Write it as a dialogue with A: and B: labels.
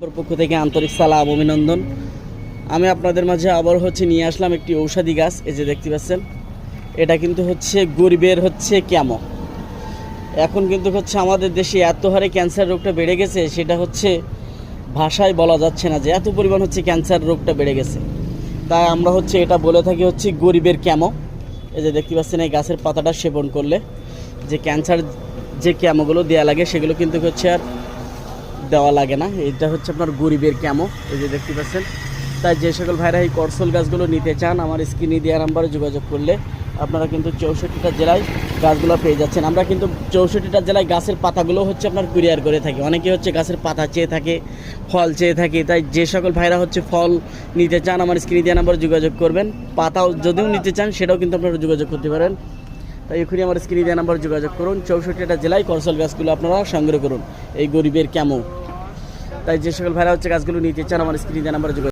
A: পক্ষ থেকে আন্তরিক সালাম অভিনন্দন। আমি আপনাদের মাঝে আবার নিয়ে আসলাম একটি ঔষধি গাছ। এই যে দেখতে পাচ্ছেন, এটা কিন্তু গরিবের ক্যামো। এখন কিন্তু আমাদের দেশে এত হারে ক্যান্সার রোগটা বেড়ে গেছে, সেটা ভাষায় বলা যাচ্ছে না যে এত পরিমাণ ক্যান্সার রোগটা বেড়ে গেছে। তাই আমরা এটা বলে থাকি গরিবের ক্যামো। এই যে দেখতে পাচ্ছেন, এই গাছের পাতাটা সেবন করলে যে ক্যান্সার যে ক্যামোগুলো দেওয়া লাগে সেগুলো কিন্তু আর দেওয়া লাগে না। এটা আপনার গরিবের ক্যামো। এই যে দেখতে পাচ্ছেন। তাই যে সকল ভাইরা এই করসল গাছগুলো নিতে চান, আমার স্ক্রিনে দেওয়া নাম্বারে যোগাযোগ করলে আপনারা কিন্তু 64টা জেলায় গাছগুলো পেয়ে যাচ্ছেন। আমরা কিন্তু 64টা জেলায় গাছের পাতাগুলো আপনার কুরিয়ার করে থাকি। অনেকে গাছের পাতা চেয়ে থাকে, ফল চেয়ে থাকে। তাই যে সকল ভাইরা ফল নিতে চান, আমার স্ক্রিনে দেওয়া নাম্বারে যোগাযোগ করবেন। পাতাও যদিও নিতে চান, সেটাও কিন্তু আপনারা যোগাযোগ করতে পারেন। তাই এখনই আমার স্ক্রিনে দেওয়া নাম্বারে যোগাযোগ করুন। 64টা জেলায় করসল গাছগুলো আপনারা সংগ্রহ করুন, এই গরিবের ক্যামো। তাই যে সকল ভাইরা গাছগুলো নিতে চান, আমার স্ক্রিনে দেওয়া নাম্বারে যোগাযোগ